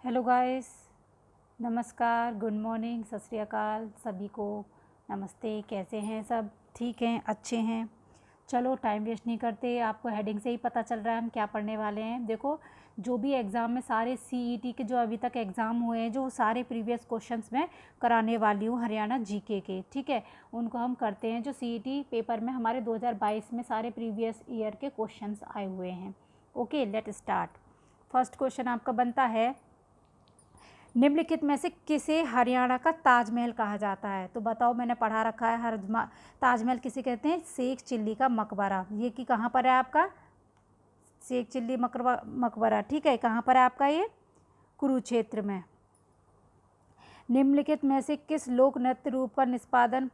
Hello guys, नमस्कार, good morning, सत श्री अकाल सभी को। नमस्ते, कैसे हैं सब? ठीक हैं, अच्छे हैं। चलो टाइम वेस्ट नहीं करते, आपको हेडिंग से ही पता चल रहा है हम क्या पढ़ने वाले हैं। देखो, जो भी एग्ज़ाम में सारे सीईटी के जो अभी तक एग्ज़ाम हुए हैं, जो सारे प्रीवियस क्वेश्चंस मैं कराने वाली हूँ हरियाणा जीके के, ठीक है, उनको हम करते हैं। जो सीईटी पेपर में हमारे 2022 में सारे प्रीवियस ईयर के क्वेश्चंस आए हुए हैं। Okay, let start. First question आपका बनता है, निम्नलिखित में से किसे हरियाणा का ताजमहल कहा जाता है? तो बताओ, मैंने पढ़ा रखा है ताजमहल किसे कहते हैं? शेख चिल्ली का मकबरा। ये कि कहाँ पर है आपका? शेख चिल्ली मकबरा, ठीक है। कहाँ पर है आपका ये? कुरुक्षेत्र में। निम्नलिखित में से किस लोक नृत्य रूप का निष्पादन,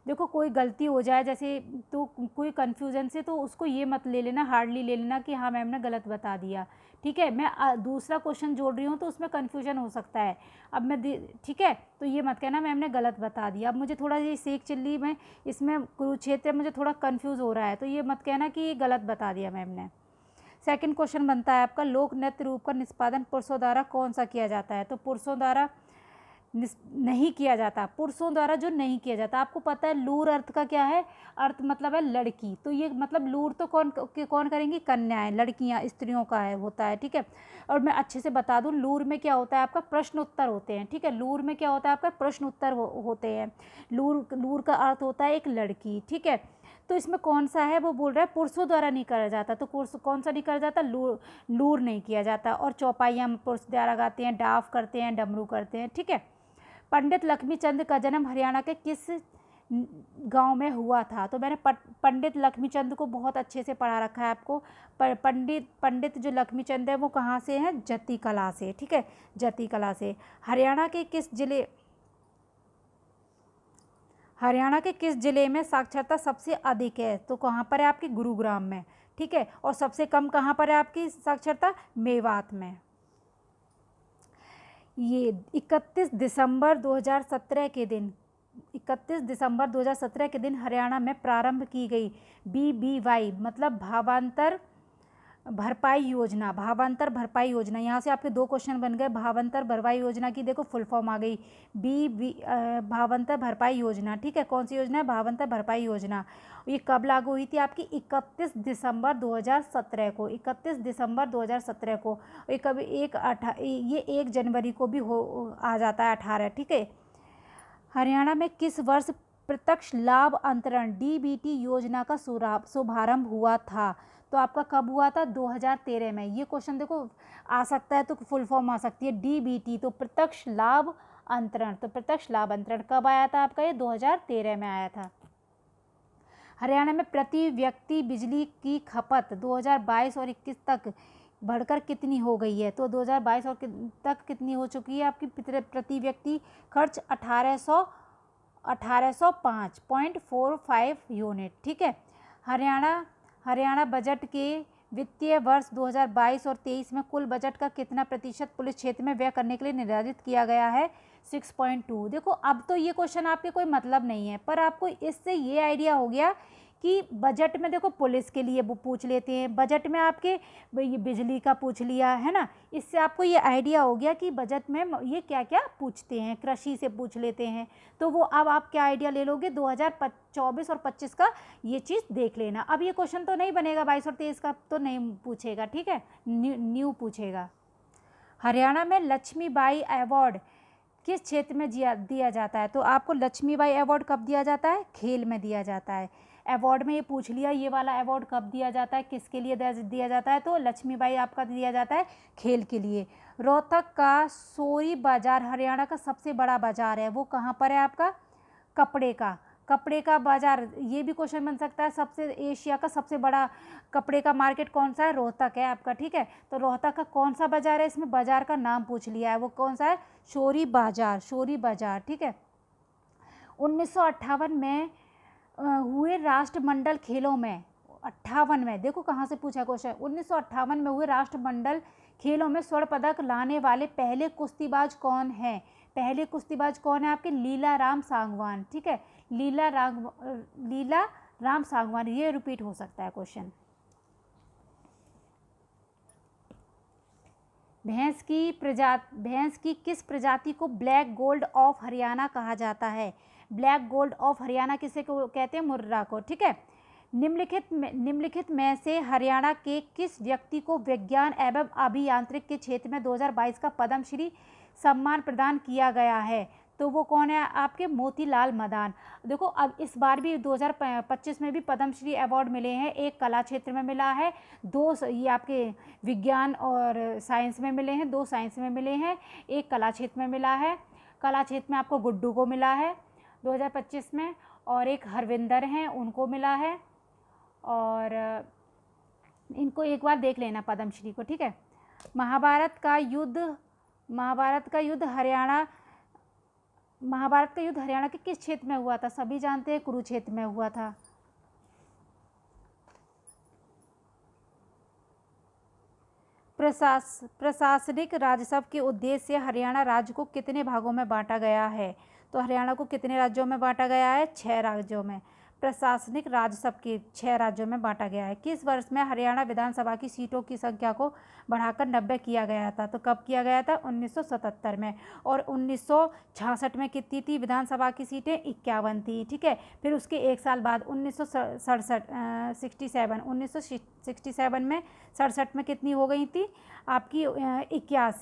देखो कोई गलती हो जाए जैसे, तो कोई कन्फ्यूज़न से तो उसको ये मत ले लेना, हार्डली ले लेना कि हाँ मैम ने गलत बता दिया, ठीक है। मैं दूसरा क्वेश्चन जोड़ रही हूँ तो उसमें कन्फ्यूजन हो सकता है। अब मैं ठीक है, तो ये मत कहना मैम ने गलत बता दिया। अब मुझे थोड़ा ये शेख चिल्ली में, इसमें कुरुक्षेत्र मुझे थोड़ा कन्फ्यूज़ हो रहा है, तो ये मत कहना कि ये गलत बता दिया मैम ने। सेकंड क्वेश्चन बनता है आपका, लोक नृत्य रूप का निष्पादन पुरुषों द्वारा कौन सा किया जाता है? तो पुरुषों द्वारा नहीं किया जाता, पुरुषों द्वारा जो नहीं किया जाता। आपको पता है लूर अर्थ का क्या है? अर्थ मतलब है लड़की, तो ये मतलब लूर तो कौन करेंगी? कन्याएं, लड़कियां, स्त्रियों का है, होता है, ठीक है। और मैं अच्छे से बता दूं, लूर में क्या होता है आपका? प्रश्न उत्तर होते हैं, ठीक है। लूर में क्या होता है आपका? प्रश्न उत्तर होते हैं। लूर का अर्थ होता है एक लड़की, ठीक है। तो इसमें कौन सा है? वो बोल रहा है पुरुषों द्वारा नहीं करा जाता, तो कौन सा नहीं करा जाता? लूर नहीं किया जाता। और चौपाइयाँ पुरुष द्वारा गाते हैं, डाफ करते हैं, डमरू करते हैं, ठीक है। पंडित लक्ष्मीचंद का जन्म हरियाणा के किस गांव में हुआ था? तो मैंने पंडित लक्ष्मीचंद को बहुत अच्छे से पढ़ा रखा है आपको। पंडित जो लक्ष्मीचंद है वो कहाँ से हैं? जती कला से, ठीक है, जती कला से। हरियाणा के किस जिले में साक्षरता सबसे अधिक है? तो कहाँ पर है आपकी? गुरुग्राम में, ठीक है। और सबसे कम कहाँ पर है आपकी साक्षरता? मेवात में। ये 31 दिसंबर 2017 के दिन, 31 दिसंबर 2017 के दिन हरियाणा में प्रारंभ की गई BBY मतलब भावांतर भरपाई योजना। भावांतर भरपाई योजना, यहाँ से आपके दो क्वेश्चन बन गए। भावांतर भरपाई योजना की देखो फुल फॉर्म आ गई, भावांतर भरपाई योजना, ठीक है। कौन सी योजना है? भावांतर भरपाई योजना। ये कब लागू हुई थी आपकी? 31 दिसंबर 2017 को, 31 दिसंबर 2017 को। ये कभी ये 1 जनवरी को भी हो आ जाता है 18, ठीक है। हरियाणा में किस वर्ष प्रत्यक्ष लाभ अंतरण DBT योजना का शुभारंभ हुआ था? तो आपका कब हुआ था? 2013 में। ये क्वेश्चन देखो आ सकता है, तो फुल फॉर्म आ सकती है DBT, तो प्रत्यक्ष लाभ अंतरण। तो प्रत्यक्ष लाभ अंतरण कब आया था आपका? ये 2013 में आया था। हरियाणा में प्रति व्यक्ति बिजली की खपत 2022 और 21 तक बढ़कर कितनी हो गई है? तो 2022 और तक कितनी हो चुकी है आपकी प्रति व्यक्ति खर्च? 1805.45 यूनिट, ठीक है। हरियाणा बजट के वित्तीय वर्ष 2022 और 23 में कुल बजट का कितना प्रतिशत पुलिस क्षेत्र में व्यय करने के लिए निर्धारित किया गया है? 6.2। देखो, अब तो ये क्वेश्चन आपके कोई मतलब नहीं है, पर आपको इससे ये आइडिया हो गया कि बजट में देखो पुलिस के लिए वो पूछ लेते हैं, बजट में आपके ये बिजली का पूछ लिया है ना। इससे आपको ये आइडिया हो गया कि बजट में ये क्या क्या पूछते हैं, कृषि से पूछ लेते हैं। तो वो अब आप क्या आइडिया ले लोगे? 2024 और 25 का ये चीज़ देख लेना। अब ये क्वेश्चन तो नहीं बनेगा, 22 और 23 का तो नहीं पूछेगा, ठीक है, न्यू पूछेगा। हरियाणा में लक्ष्मीबाई अवार्ड किस क्षेत्र में दिया जाता है? तो आपको लक्ष्मीबाई अवार्ड कब दिया जाता है? खेल में दिया जाता है। अवार्ड में ये पूछ लिया, ये वाला अवार्ड कब दिया जाता है, किसके लिए दिया जाता है? तो लक्ष्मीबाई आपका दिया जाता है खेल के लिए। रोहतक का सोरी बाजार हरियाणा का सबसे बड़ा बाजार है, वो कहाँ पर है आपका? कपड़े का बाजार, ये भी क्वेश्चन बन सकता है। एशिया का सबसे बड़ा कपड़े का मार्केट कौन सा है? रोहतक है आपका, ठीक है। तो रोहतक का कौन सा बाजार है? इसमें बाजार का नाम पूछ लिया है, वो कौन सा है? शोरी बाजार, ठीक है। 1958 में हुए राष्ट्रमंडल खेलों में, 58 में, देखो कहाँ से पूछा क्वेश्चन, 1958 में हुए राष्ट्रमंडल खेलों में स्वर्ण पदक लाने वाले पहले कुश्तीबाज कौन है? पहले कुश्तीबाज कौन है आपके? लीला राम सांगवान, ठीक है। लीला राम सांगवान, ये रिपीट हो सकता है क्वेश्चन। भैंस की किस प्रजाति को ब्लैक गोल्ड ऑफ हरियाणा कहा जाता है? ब्लैक गोल्ड ऑफ हरियाणा किसे को कहते हैं? मुर्रा को। ठीक है। निम्नलिखित में से हरियाणा के किस व्यक्ति को विज्ञान एवं अभियांत्रिक के क्षेत्र में 2022 का पद्मश्री सम्मान प्रदान किया गया है? तो वो कौन है आपके? मोतीलाल मदान। देखो अब इस बार भी 2025 में भी पद्मश्री अवार्ड मिले हैं। एक कला क्षेत्र में मिला है, दो ये आपके विज्ञान और साइंस में मिले हैं, 2 साइंस में मिले हैं, एक कला क्षेत्र में मिला है। कला क्षेत्र में आपको गुड्डू को मिला है 2025 में, और एक हरविंदर हैं उनको मिला है। और इनको एक बार देख लेना पद्मश्री को। ठीक है। महाभारत का युद्ध हरियाणा के किस क्षेत्र में हुआ था? सभी जानते हैं कुरुक्षेत्र में हुआ था। प्रशासनिक राजस्व के उद्देश्य से हरियाणा राज्य को कितने भागों में बांटा गया है? तो हरियाणा को कितने राज्यों में बांटा गया है? 6 राज्यों में। प्रशासनिक राजस्व के 6 राज्यों में बांटा गया है। किस वर्ष में हरियाणा विधानसभा की सीटों की संख्या को बढ़ाकर 90 किया गया था? तो कब किया गया था? 1977 में। और 1966 में कितनी थी विधानसभा की सीटें? 51 थी। ठीक है। फिर उसके एक साल बाद 1967 में 67 में कितनी हो गई थी आपकी? 81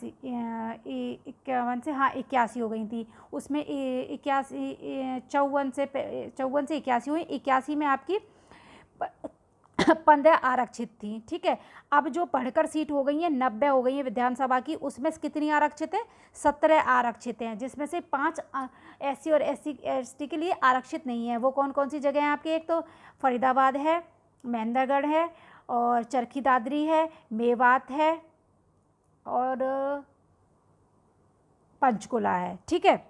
से 81 हो गई थी। उसमें 54 से 81 हुई। 81 में आपकी 15 आरक्षित थी। ठीक है। अब जो बढ़कर सीट हो गई है 90 हो गई है विधानसभा की, उसमें कितनी आरक्षित है? 17 आरक्षित हैं, जिसमें से 5 SC और ST के लिए आरक्षित नहीं है। वो कौन कौन सी जगह हैं आपकी? एक तो फरीदाबाद है, महेंद्रगढ़ है, और चरखी दादरी है, मेवात है, और पंचकुला है। ठीक है।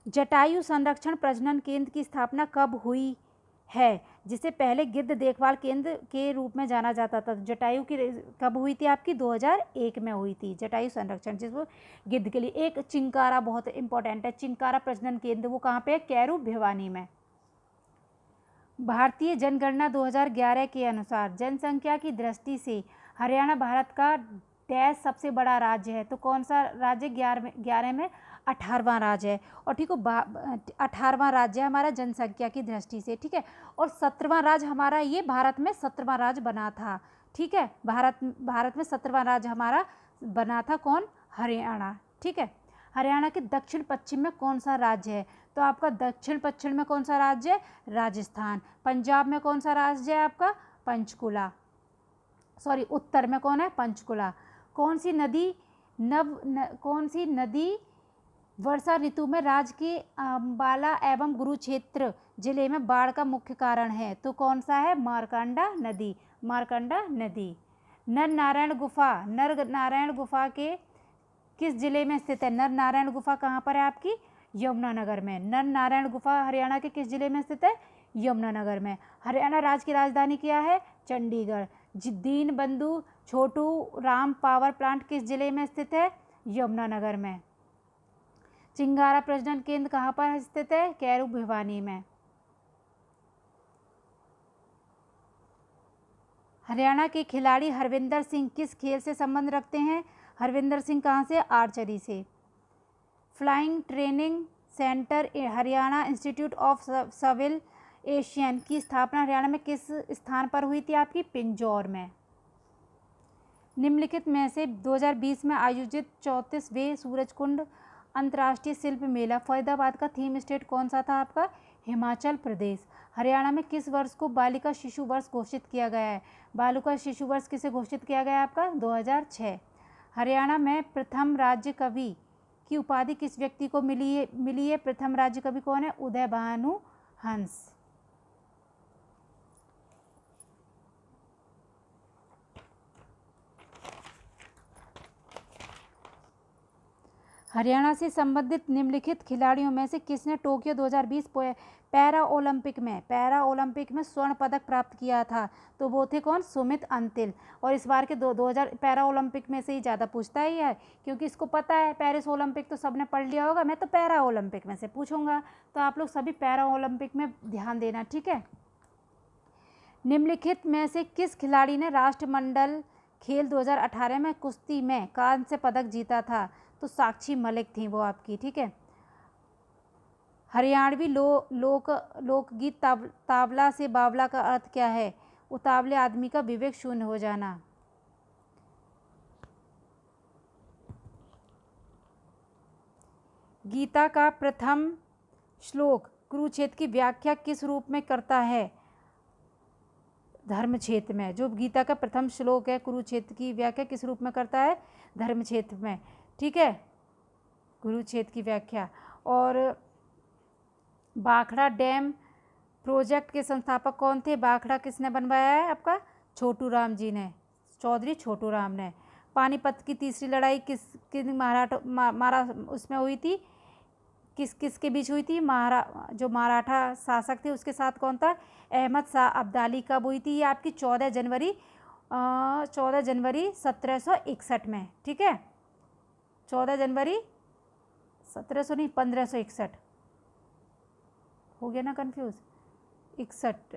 जटायु संरक्षण प्रजनन केंद्र की स्थापना कब हुई है? जिसे पहले गिद्ध देखभाल केंद्र के रूप में जाना जाता था। जटायु की कब हुई थी आपकी? 2001 में हुई थी जटायु संरक्षण, जिसको गिद्ध के लिए। एक चिंकारा बहुत इंपॉर्टेंट है, चिंकारा प्रजनन केंद्र, वो कहाँ पे है? कैरू भिवानी में। भारतीय जनगणना 2011 के अनुसार जनसंख्या की दृष्टि से हरियाणा भारत का डैश सबसे बड़ा राज्य है। तो कौन सा राज्य? 11 में 18वां राज्य है। और ठीक हो, 18वां राज्य है हमारा जनसंख्या की दृष्टि से। ठीक है। और 17वां राज्य हमारा, ये भारत में 17वां राज्य बना था। ठीक है। भारत में 17वां राज्य हमारा बना था। कौन? हरियाणा। ठीक है। हरियाणा के दक्षिण पश्चिम में कौन सा राज्य है? तो आपका दक्षिण पश्चिम में कौन सा राज्य है? राजस्थान। पंजाब में कौन सा राज्य है आपका? पंचकुला। सॉरी, उत्तर में कौन है? पंचकुला। कौन सी नदी वर्षा ऋतु में राज्य के अंबाला एवं गुरुक्षेत्र जिले में बाढ़ का मुख्य कारण है? तो कौन सा है? मारकंडा नदी। मारकंडा नदी। नर नारायण गुफा के किस जिले में स्थित है? नर नारायण गुफा कहाँ पर है आपकी? यमुनानगर में। नर नारायण गुफा हरियाणा के किस जिले में स्थित है? यमुनानगर में। हरियाणा राज्य की राजधानी क्या है? चंडीगढ़। दीन बंधु छोटू राम पावर प्लांट किस जिले में स्थित है? यमुनानगर में। चिंगारा प्रजनन केंद्र कहाँ पर स्थित है? कैरू भिवानी में। हरियाणा के खिलाड़ी हरविंदर सिंह किस खेल से संबंध रखते हैं? हरविंदर सिंह कहाँ से? आर्चरी से। Flying training centre Haryana institute of civil aviation की स्थापना हरियाणा में किस स्थान पर हुई थी आपकी? पिंजौर में। निम्नलिखित में से 2020 में आयोजित 34वें सूरजकुंड अंतर्राष्ट्रीय शिल्प मेला फरीदाबाद का थीम स्टेट कौन सा था आपका? हिमाचल प्रदेश। हरियाणा में किस वर्ष को बालिका शिशु वर्ष घोषित किया गया है? बालिका शिशु वर्ष किसे घोषित किया गया आपका? 2006। हरियाणा में प्रथम राज्य कवि की उपाधि किस व्यक्ति को मिली है? प्रथम राज्य कवि कौन है? उदय भानु हंस। हरियाणा से संबंधित निम्नलिखित खिलाड़ियों में से किसने टोक्यो 2020 पैरा ओलंपिक में स्वर्ण पदक प्राप्त किया था? तो वो थे कौन? सुमित अंतिल। और इस बार के 2000 पैरा ओलंपिक में से ही ज़्यादा पूछता ही है, क्योंकि इसको पता है पेरिस ओलंपिक तो सबने पढ़ लिया होगा, मैं तो पैरा ओलंपिक में से पूछूंगा। तो आप लोग सभी पैरा ओलंपिक में ध्यान देना। ठीक है। निम्नलिखित में से किस खिलाड़ी ने राष्ट्रमंडल खेल 2018 में कुश्ती में कांस्य पदक जीता था? तो साक्षी मलिक थी वो आपकी, ठीक है। हरियाणवी लोकगीत तावला से बावला का अर्थ क्या है? उतावले आदमी का विवेक शून्य हो जाना। गीता का प्रथम श्लोक कुरुक्षेत्र की व्याख्या किस रूप में करता है? धर्मक्षेत्र में। जो गीता का प्रथम श्लोक है कुरुक्षेत्र की व्याख्या किस रूप में करता है? धर्मक्षेत्र में, ठीक है, कुरुक्षेत्र की व्याख्या। और भाखड़ा डैम प्रोजेक्ट के संस्थापक कौन थे? भाखड़ा किसने बनवाया है आपका? छोटू राम जी ने, चौधरी छोटू राम ने। पानीपत की तीसरी लड़ाई किन मारा उसमें हुई थी? किसके बीच हुई थी? जो मराठा शासक थे उसके साथ कौन था? अहमद शाह अब्दाली। कब हुई थी ये आपकी? 14 जनवरी 1761 में, ठीक है। 14 जनवरी 1700 नहीं 1561, हो गया ना कंफ्यूज? 61।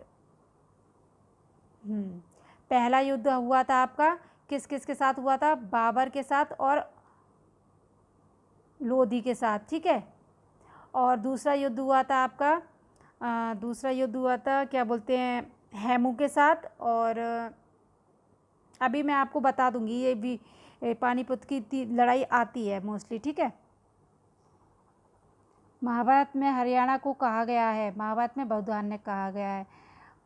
पहला युद्ध हुआ था आपका किस के साथ हुआ था? बाबर के साथ और लोधी के साथ, ठीक है। और दूसरा युद्ध हुआ था आपका दूसरा युद्ध हुआ था क्या बोलते हैं, हेमू के साथ। और अभी मैं आपको बता दूंगी, ये भी पानीपत की लड़ाई आती है मोस्टली, ठीक है। महाभारत में हरियाणा को कहा गया है? महाभारत में बौद्धान ने कहा गया है।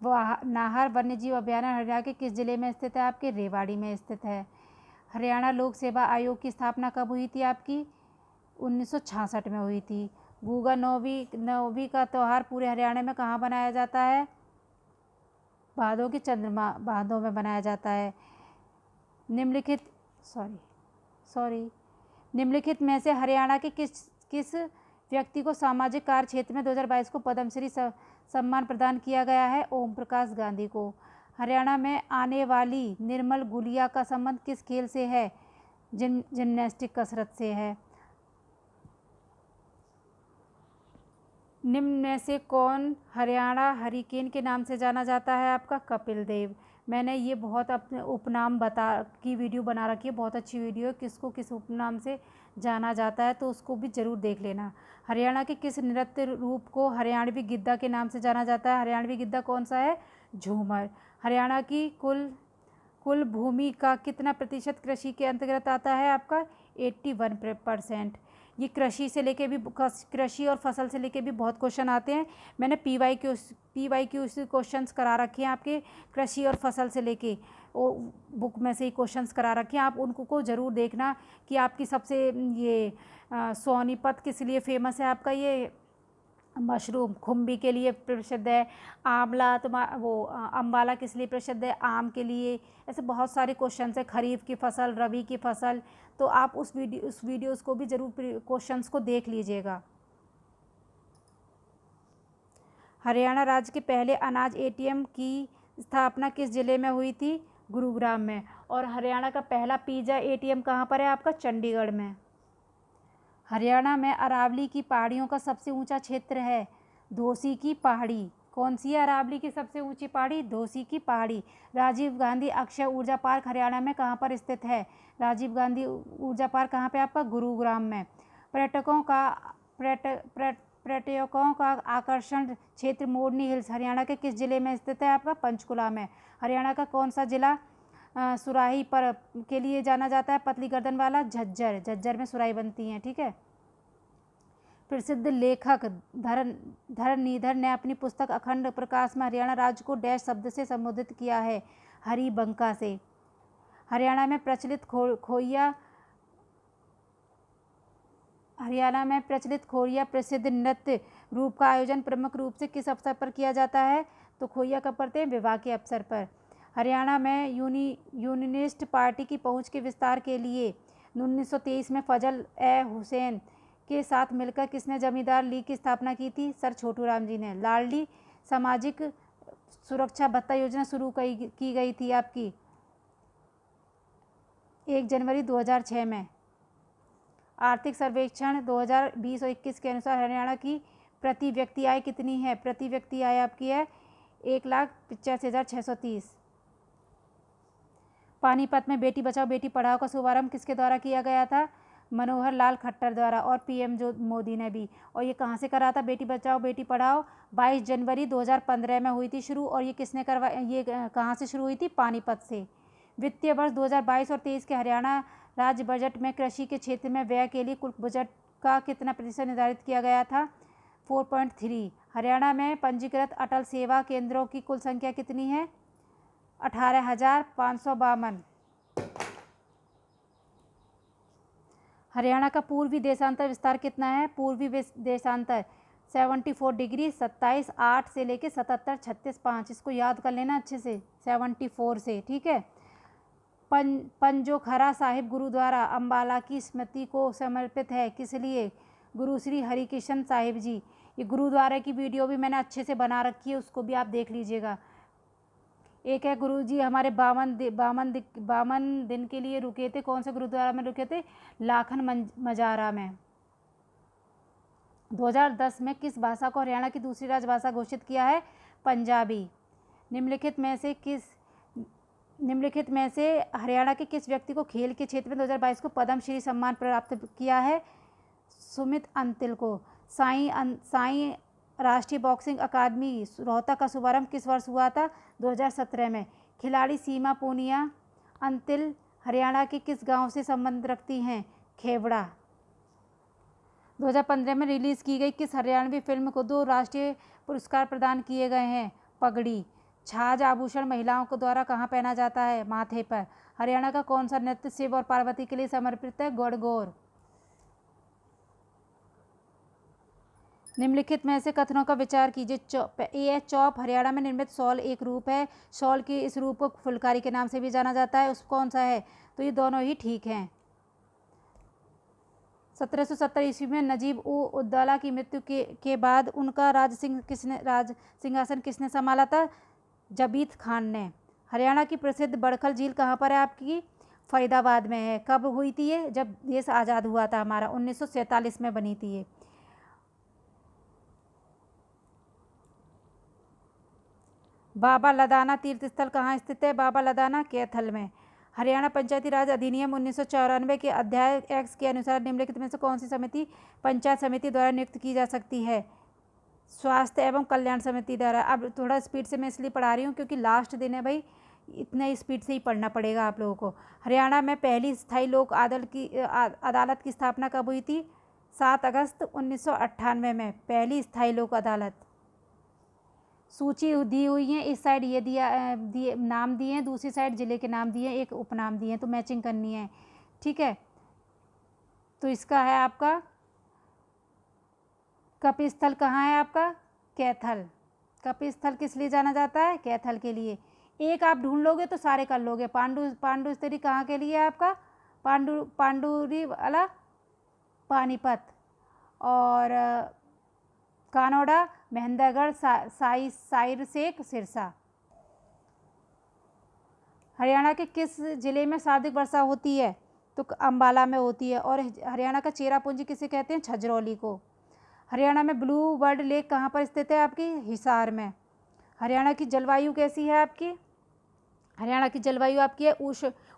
वह नाहर वन्यजीव अभयारण्य हरियाणा के किस जिले में स्थित है? आपके रेवाड़ी में स्थित है। हरियाणा लोक सेवा आयोग की स्थापना कब हुई थी आपकी? 1966 में हुई थी। गुगा नौवीं का त्यौहार पूरे हरियाणा में कहाँ बनाया जाता है? भादों की चंद्रमा भादों में बनाया जाता है। निम्नलिखित में से हरियाणा के किस व्यक्ति को सामाजिक कार्य क्षेत्र में 2022 को पद्मश्री सम्मान प्रदान किया गया है? ओम प्रकाश गांधी को। हरियाणा में आने वाली निर्मल गुलिया का संबंध किस खेल से है? जिम्नास्टिक कसरत से है। निम्न में से कौन हरियाणा हरिकेन के नाम से जाना जाता है? आपका कपिल देव। मैंने ये बहुत अपने उपनाम की वीडियो बना रखी है, बहुत अच्छी वीडियो है, किसको किस उपनाम से जाना जाता है, तो उसको भी ज़रूर देख लेना। हरियाणा के किस नृत्य रूप को हरियाणवी गिद्दा के नाम से जाना जाता है? हरियाणवी गिद्दा कौन सा है? झूमर। हरियाणा की कुल भूमि का कितना प्रतिशत कृषि के अंतर्गत आता है? आपका 81%। ये कृषि से लेके भी कृषि और फसल से लेके भी बहुत क्वेश्चन आते हैं। मैंने PYQ क्वेश्चंस करा रखे हैं आपके कृषि और फसल से लेके, वो बुक में से ही क्वेश्चंस करा रखे हैं, आप उनको को ज़रूर देखना कि आपकी सबसे ये सोनीपत किस लिए फेमस है? आपका ये मशरूम खुम्बी के लिए प्रसिद्ध है। आंवला अम्बाला किस लिए प्रसिद्ध है? आम के लिए। ऐसे बहुत सारे क्वेश्चन है, खरीफ की फसल, रबी की फसल, तो आप उस वीडियोस को भी ज़रूर क्वेश्चंस को देख लीजिएगा। हरियाणा राज्य के पहले अनाज ATM की स्थापना किस जिले में हुई थी? गुरुग्राम में। और हरियाणा का पहला पिज़्ज़ा ATM कहाँ पर है? आपका चंडीगढ़ में। हरियाणा में अरावली की पहाड़ियों का सबसे ऊंचा क्षेत्र है? धोसी की पहाड़ी। कौन सी है अरावली की सबसे ऊंची पहाड़ी? धोसी की पहाड़ी। राजीव गांधी अक्षय ऊर्जा पार्क हरियाणा में कहाँ पर स्थित है? राजीव गांधी ऊर्जा पार्क कहाँ पे? आपका गुरुग्राम में। पर्यटकों का आकर्षण क्षेत्र मोरनी हिल्स हरियाणा के किस जिले में स्थित है? आपका पंचकुला में। हरियाणा का कौन सा जिला सुराही पर के लिए जाना जाता है? पतली गर्दन वाला? झज्जर में सुराही बनती हैं, ठीक है। प्रसिद्ध लेखक धरनीधर ने अपनी पुस्तक अखंड प्रकाश में हरियाणा राज्य को डैश शब्द से संबोधित किया है? हरिबंका से। हरियाणा में प्रचलित खोरिया प्रसिद्ध नृत्य रूप का आयोजन प्रमुख रूप से किस अवसर पर किया जाता है? तो खोरिया कब करते हैं? विवाह के अवसर पर। हरियाणा में यूनियनिस्ट पार्टी की पहुंच के विस्तार के लिए 1923 में फजल ए हुसैन के साथ मिलकर किसने जमींदार लीग की स्थापना की थी? सर छोटू राम जी ने। लाडली सामाजिक सुरक्षा भत्ता योजना शुरू की गई थी आपकी 1 जनवरी 2006 में। आर्थिक सर्वेक्षण 2020 और 21 के अनुसार हरियाणा की प्रति व्यक्ति आय कितनी है? प्रति व्यक्ति आय आपकी है 1,85,630। पानीपत में बेटी बचाओ बेटी पढ़ाओ का शुभारंभ किसके द्वारा किया गया था? मनोहर लाल खट्टर द्वारा, और पीएम जो मोदी ने भी। और ये कहाँ से करा था बेटी बचाओ बेटी पढ़ाओ? 22 जनवरी 2015 में हुई थी शुरू। और ये किसने करवाया, ये कहाँ से शुरू हुई थी? पानीपत से। वित्तीय वर्ष 2022 और 23 के हरियाणा राज्य बजट में कृषि के क्षेत्र में व्यय के लिए कुल बजट का कितना प्रतिशत निर्धारित किया गया था? 4.3। हरियाणा में पंजीकृत अटल सेवा केंद्रों की कुल संख्या कितनी है? 18,552। हरियाणा का पूर्वी देशांतर विस्तार कितना है? पूर्वी देशांतर 74 डिग्री 27 8 से लेके 77 36 5। इसको याद कर लेना अच्छे से, 74 से, ठीक है। पंजोखरा साहिब गुरुद्वारा अम्बाला की स्मृति को समर्पित है, किस लिए? गुरु श्री हरिकृष्ण साहिब जी। ये गुरुद्वारे की वीडियो भी मैंने अच्छे से बना रखी है, उसको भी आप देख लीजिएगा। एक है गुरु जी हमारे 52 दिन के लिए रुके थे। कौन से गुरुद्वारा में रुके थे? लाखन मजारा में। 2010 में किस भाषा को हरियाणा की दूसरी राजभाषा घोषित किया है? पंजाबी। निम्नलिखित में से हरियाणा के किस व्यक्ति को खेल के क्षेत्र में 2022 को पद्म श्री सम्मान प्राप्त किया है? सुमित अंतिल को। साई राष्ट्रीय बॉक्सिंग अकादमी रोहतक का शुभारंभ किस वर्ष हुआ था? 2017 में। खिलाड़ी सीमा पूनिया अंतिल हरियाणा के किस गांव से संबंध रखती हैं? खेवड़ा। 2015 में रिलीज़ की गई किस हरियाणवी फिल्म को 2 राष्ट्रीय पुरस्कार प्रदान किए गए हैं? पगड़ी। छाछ आभूषण महिलाओं को द्वारा कहाँ पहना जाता है? माथे पर। हरियाणा का कौन सा नृत्य शिव और पार्वती के लिए समर्पित है? गणगौर। निम्नलिखित में से कथनों का विचार कीजिए। चौप हरियाणा में निर्मित शॉल एक रूप है। शॉल के इस रूप को फुलकारी के नाम से भी जाना जाता है। उस कौन सा है? तो ये दोनों ही ठीक हैं। 1770 ईस्वी में नजीब उद दौला की मृत्यु के बाद उनका राज सिंहासन किसने संभाला था? जबीत खान ने। हरियाणा की प्रसिद्ध बड़खल झील कहाँ पर है आपकी? फरीदाबाद में है। कब हुई थी ये? जब देश आज़ाद हुआ था हमारा, 1947 में बनी थी ये। बाबा लदाना तीर्थ स्थल कहाँ स्थित है? बाबा लदाना कैथल में। हरियाणा पंचायती राज अधिनियम 1994 के अध्याय एक्स के अनुसार निम्नलिखित में से कौन सी समिति पंचायत समिति द्वारा नियुक्त की जा सकती है? स्वास्थ्य एवं कल्याण समिति द्वारा। अब थोड़ा स्पीड से मैं इसलिए पढ़ा रही हूँ क्योंकि लास्ट दिन है भाई, इतना स्पीड से ही पढ़ना पड़ेगा आप लोगों को। हरियाणा में पहली स्थायी लोक अदालत की स्थापना कब हुई थी? 7 अगस्त 1998 में पहली स्थायी लोक अदालत। सूची दी हुई है, इस साइड ये नाम दिए हैं, दूसरी साइड जिले के नाम दिए हैं, एक उपनाम दिए हैं, तो मैचिंग करनी है, ठीक है। तो इसका है आपका कपिस्थल कहाँ है आपका? कैथल। कपिस्थल किस लिए जाना जाता है? कैथल के लिए। एक आप ढूंढ लोगे तो सारे कर लोगे। पांडु स्तरी कहाँ के लिए आपका? पांडुरी वाला पानीपत। और कानोड़ा महेंद्रगढ़ साइर शेख सिरसा। हरियाणा के किस जिले में सर्वाधिक वर्षा होती है? तो अम्बाला में होती है। और हरियाणा का चेरापूंजी किसे कहते हैं? छजरौली को। हरियाणा में ब्लू बर्ड लेक कहाँ पर स्थित है आपकी? हिसार में। हरियाणा की जलवायु कैसी है आपकी? हरियाणा की जलवायु आपकी है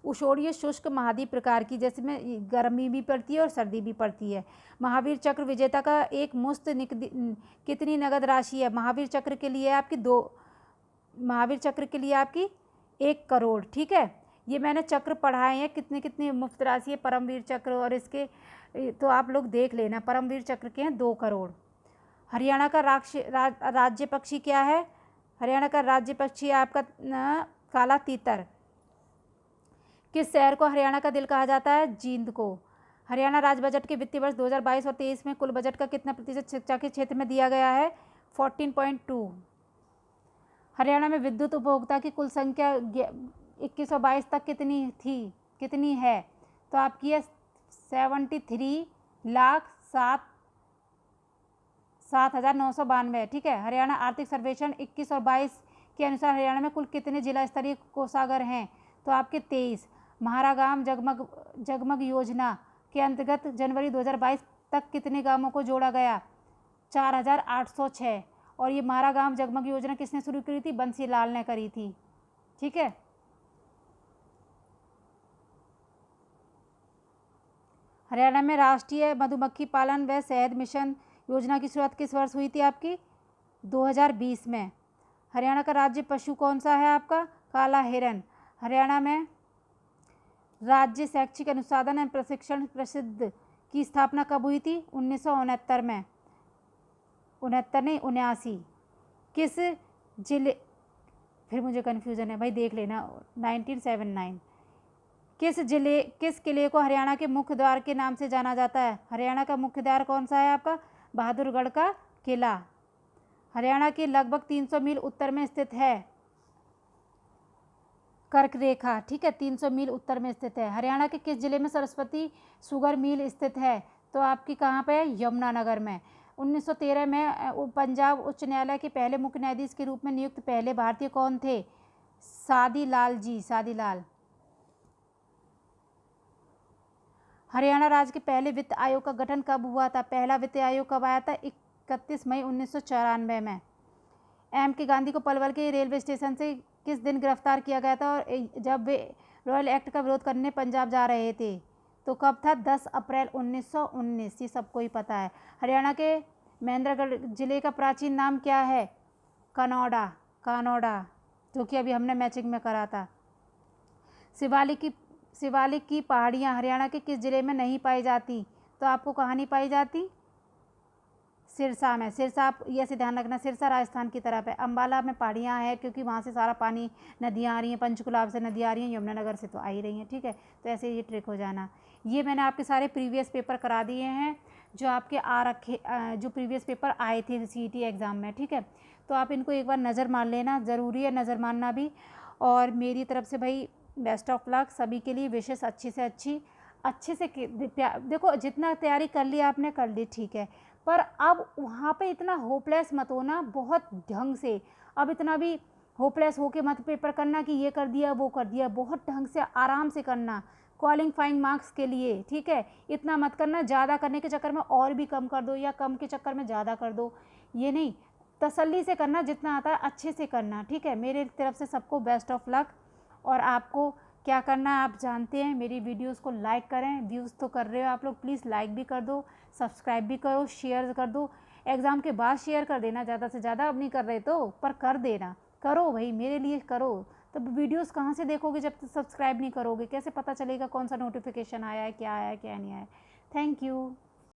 उष्णीय शुष्क महाद्वीप प्रकार की, जैसे में गर्मी भी पड़ती है और सर्दी भी पड़ती है। महावीर चक्र विजेता का एक मुश्त कितनी नगद राशि है? महावीर चक्र के लिए आपकी 1 करोड़, ठीक है। ये मैंने चक्र पढ़ाए हैं, कितने कितने मुफ्त राशि है परमवीर चक्र, और इसके तो आप लोग देख लेना। परमवीर चक्र के हैं 2 करोड़। हरियाणा का राज्य पक्षी क्या है? हरियाणा का राज्य पक्षी आपका काला तीतर। किस शहर को हरियाणा का दिल कहा जाता है? जींद को। हरियाणा राज्य बजट के वित्तीय वर्ष 2022 और 23 में कुल बजट का कितना प्रतिशत शिक्षा के क्षेत्र में दिया गया है? 14.2। हरियाणा में विद्युत उपभोक्ता की कुल संख्या 2122 तक कितनी है? तो आपकी है 73,07,992, ठीक है। हरियाणा आर्थिक सर्वेक्षण 21 और 22 के अनुसार हरियाणा में कुल कितने जिला स्तरीय कोषागार हैं? तो आपके 23। महारागाम जगमग योजना के अंतर्गत जनवरी 2022 तक कितने गांवों को जोड़ा गया? 4,806। और ये महारागाम जगमग योजना किसने शुरू करी थी? बंसीलाल ने करी थी, ठीक है। हरियाणा में राष्ट्रीय मधुमक्खी पालन व शहद मिशन योजना की शुरुआत किस वर्ष हुई थी आपकी? 2020 में। हरियाणा का राज्य पशु कौन सा है आपका? काला हिरन। हरियाणा में राज्य शैक्षिक अनुसंधान एवं प्रशिक्षण परिषद की स्थापना कब हुई थी? 1969 में। 69 नहीं 79। किस जिले, फिर मुझे कन्फ्यूज़न है भाई, देख लेना, 1979। किस किले को हरियाणा के मुख्य द्वार के नाम से जाना जाता है? हरियाणा का मुख्य द्वार कौन सा है आपका? बहादुरगढ़ का किला। हरियाणा के लगभग 300 मील उत्तर में स्थित है कर्क रेखा, ठीक है, 300 मील उत्तर में स्थित है। हरियाणा के किस जिले में सरस्वती शुगर मिल स्थित है? तो आपकी कहाँ पे है? यमुनानगर में। 1913 में पंजाब उच्च न्यायालय के पहले मुख्य न्यायाधीश के रूप में नियुक्त पहले भारतीय कौन थे? सादीलाल जी, सादीलाल। हरियाणा राज्य के पहले वित्त आयोग का गठन कब हुआ था? पहला वित्त आयोग कब आया था? 31 मई 1994 में। एम के गांधी को पलवल के रेलवे स्टेशन से किस दिन गिरफ्तार किया गया था और जब वे रॉयल एक्ट का विरोध करने पंजाब जा रहे थे? तो कब था? 10 अप्रैल 1919। ये सबको ही पता है। हरियाणा के महेंद्रगढ़ जिले का प्राचीन नाम क्या है? कनौड़ा, कानौड़ा, जो कि अभी हमने मैचिंग में करा था। शिवालिक की पहाड़ियाँ हरियाणा के किस जिले में नहीं पाई जाती? तो आपको कहाँ नहीं पाई जाती? सिरसा में। सिरसा, आप ये से ध्यान रखना, सिरसा राजस्थान की तरफ है। अम्बाला में पहाड़ियाँ हैं क्योंकि वहाँ से सारा पानी, नदियाँ आ रही हैं, पंचकुलाब से नदी आ रही हैं, यमुनानगर से तो आ ही रही हैं, ठीक है। तो ऐसे ये ट्रिक हो जाना। ये मैंने आपके सारे प्रीवियस पेपर करा दिए हैं जो आपके जो प्रीवियस पेपर आए थे CET एग्ज़ाम में, ठीक है। तो आप इनको एक बार नज़र मार लेना, ज़रूरी है नज़र मारना भी। और मेरी तरफ से भाई बेस्ट ऑफ लक सभी के लिए, विशेष अच्छी से अच्छे से देखो, जितना तैयारी कर ली आपने कर ली, ठीक है, पर अब वहाँ पे इतना होपलेस मत होना, बहुत ढंग से, अब इतना भी होपलेस होके मत पेपर करना कि ये कर दिया वो कर दिया, बहुत ढंग से आराम से करना क्वालिफाइंग मार्क्स के लिए, ठीक है। इतना मत करना, ज़्यादा करने के चक्कर में और भी कम कर दो या कम के चक्कर में ज़्यादा कर दो, ये नहीं, तसल्ली से करना, जितना आता है अच्छे से करना, ठीक है। मेरे तरफ से सबको बेस्ट ऑफ लक। और आपको क्या करना है आप जानते हैं, मेरी वीडियोस को लाइक करें, व्यूज़ तो कर रहे हो आप लोग, प्लीज़ लाइक भी कर दो, सब्सक्राइब भी करो, शेयर कर दो। एग्ज़ाम के बाद शेयर कर देना, ज़्यादा से ज़्यादा, अब नहीं कर रहे तो पर कर देना, करो भाई मेरे लिए करो। तब वीडियोस कहाँ से देखोगे जब तक सब्सक्राइब नहीं करोगे? कैसे पता चलेगा कौन सा नोटिफिकेशन आया है, क्या नहीं आया? Thank you.